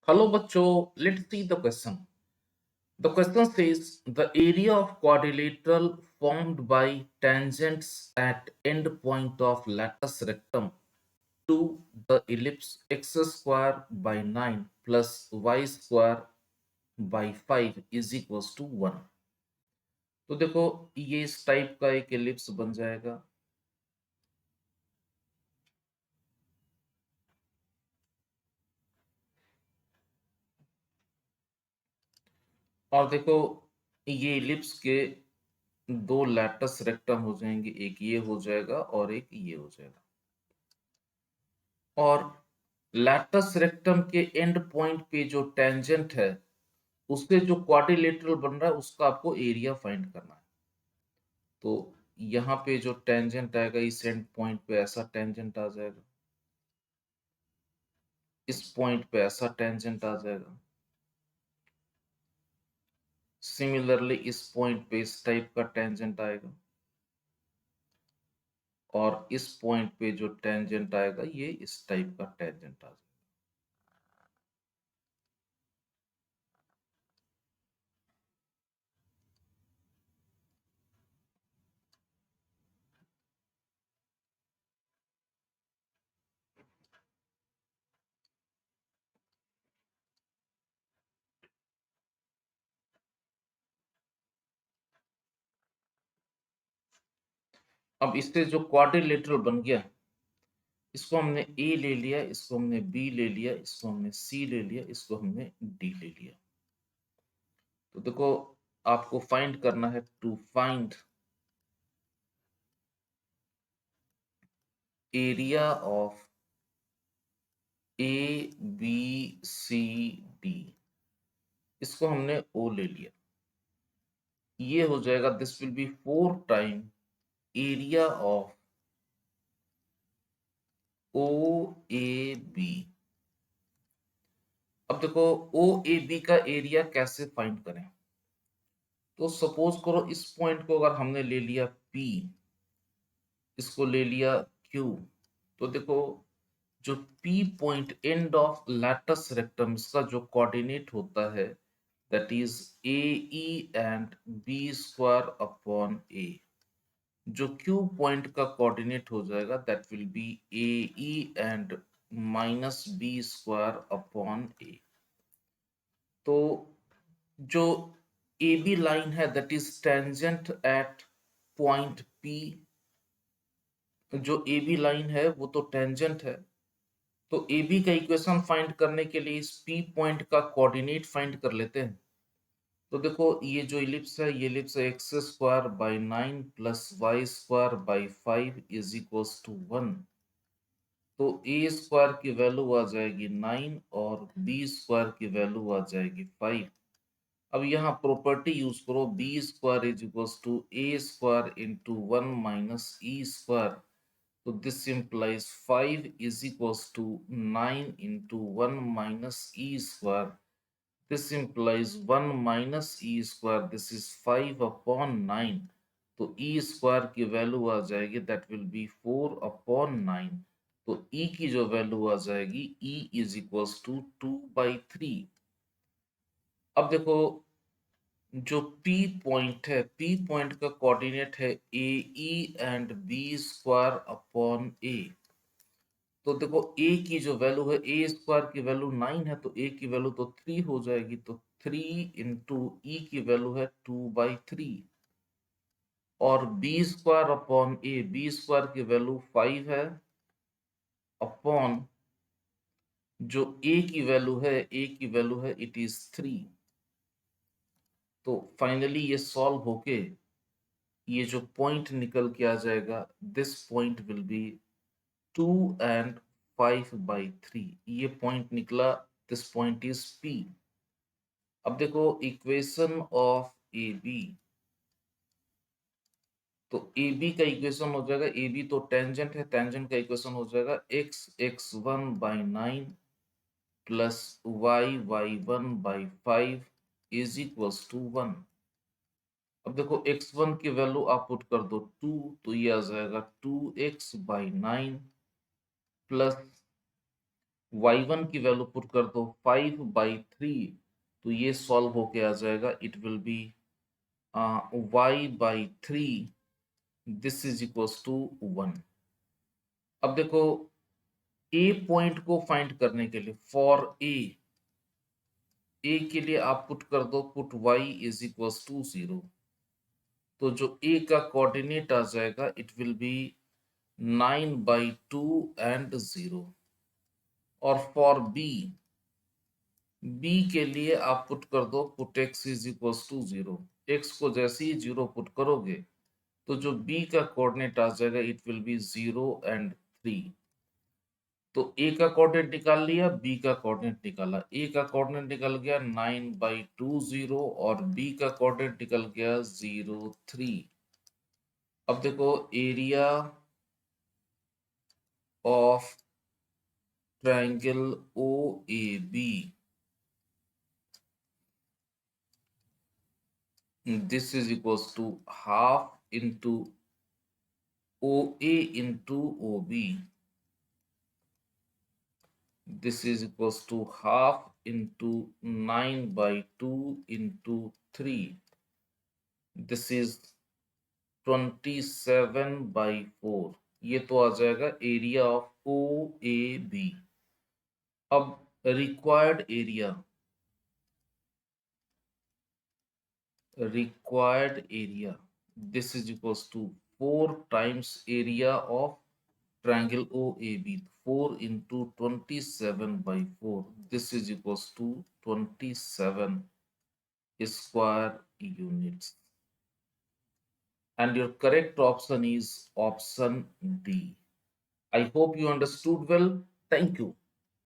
Hello, Bacho. Let's see the question. The question says the area of quadrilateral formed by tangents at end point of latus rectum to the ellipse x square by 9 plus y square by 5 is equals to 1. तो देखो ये इस type का एक ellipse बन जाएगा और देखो ये एलिप्स के दो लैटस रेक्टम हो जाएंगे, एक ये हो जाएगा और एक ये हो जाएगा। और लैटस रेक्टम के एंड पॉइंट पे जो टेंजेंट है उससे जो क्वाड्रिलेटरल बन रहा है उसका आपको एरिया फाइंड करना है। तो यहाँ पे जो टेंजेंट आएगा इस एंड पॉइंट पे ऐसा टेंजेंट आ जाएगा, इस पॉइंट पे ऐसा टेंजेंट आ जाएगा, सिमिलरली इस पॉइंट पे इस टाइप का टेंजेंट आएगा और इस पॉइंट पे जो टेंजेंट आएगा ये इस टाइप का टेंजेंट आ जाएगा। अब इससे जो क्वाड्रिलेटरल बन गया इसको हमने ए ले लिया, इसको हमने बी ले लिया, इसको हमने सी ले लिया, इसको हमने डी ले लिया। तो देखो आपको फाइंड करना है to find area of A B C D. इसको हमने ओ ले लिया, ये हो जाएगा this will be 4 time area of O A B. अब देखो ओ ए बी का एरिया कैसे फाइंड करें। तो सपोज करो इस पॉइंट को अगर हमने ले लिया P, इसको ले लिया Q, तो देखो जो P point end of latus rectum का जो कोऑर्डिनेट होता है that is a e and b square upon a. जो Q पॉइंट का कोऑर्डिनेट हो जाएगा that will be a e and minus b square upon a. तो जो ए बी लाइन है that is tangent at point P, जो A B line है वो तो टेंजेंट है। तो ए बी का इक्वेशन फाइंड करने के लिए इस पी पॉइंट का कोऑर्डिनेट फाइंड कर लेते हैं। तो देखो ये जो इलिप्स है ये इलिप्स है x square by 9 plus y square by 5 is equals to 1। तो ए स्क्वायर की वैल्यू आ जाएगी 9 और बी स्क्वायर की वैल्यू आ जाएगी 5। अब यहाँ प्रॉपर्टी यूज करो, B square is equals to A square into 1 minus E square. So this implies 5 is equals to 9 into 1 minus e square. This implies 1 minus e square. This is 5 upon 9. तो e square की value आ जाएगी that will be 4 upon 9. तो e की जो value आ जाएगी e is equals to 2 by 3. अब देखो जो P पॉइंट है, P पॉइंट का कोऑर्डिनेट है a e and b square upon a. तो देखो a की जो वैल्यू है ए स्क्वायर की वैल्यू 9 है तो a की वैल्यू तो 3 हो जाएगी। तो 3 इंटू ई की वैल्यू है 2/3 और b स्क्वायर अपॉन ए, बी स्क्वायर की वैल्यू 5 है अपॉन जो a की वैल्यू है, a की वैल्यू है इट इज 3। तो फाइनली ये सॉल्व होके ये जो पॉइंट निकल के आ जाएगा this point will be 2 and 5/3। ये पॉइंट निकला, दिस पॉइंट इज P। अब देखो इक्वेशन ऑफ ए बी, तो ए बी का इक्वेशन हो जाएगा, ए बी तो टेंजेंट है, टेंजेंट का इक्वेशन हो जाएगा x(x1/9 plus y(y1/5) is equals to 1। अब देखो x1 की वैल्यू आप पुट कर दो 2, तो ये आ जाएगा 2x/9 प्लस y1 की वैल्यू पुट कर दो 5/3, तो ये सॉल्व होके आ जाएगा। It will be y/3, this is equals to 1। अब देखो ए पॉइंट को फाइंड करने के लिए फॉर ए के लिए आप पुट कर दो put y is equals to 0, तो जो ए का कोऑर्डिनेट आ जाएगा इट विल बी 9/2 एंड 0। और फॉर बी के लिए आप पुट कर दो put x is equals to 0। x को जैसे ही 0 पुट करोगे तो जो b का कोऑर्डिनेट आ जाएगा इट विल बी 0 एंड 3। तो ए का कोऑर्डिनेट निकाल लिया, बी का कोऑर्डिनेट निकाला। ए का कोऑर्डिनेट निकल गया 9/2 और बी का कोऑर्डिनेट निकल गया 0 3। अब देखो area of triangle O A B, this is equals to half into O A into O B, this is equals to half into 9/2 into 3, this is 27/4। ये तो आ जाएगा area of O A B. अब required area this is equals to 4 times area of triangle OAB, 4 into 27/4, this is equals to 27 square units, and your correct option is option D. I hope you understood well. Thank you.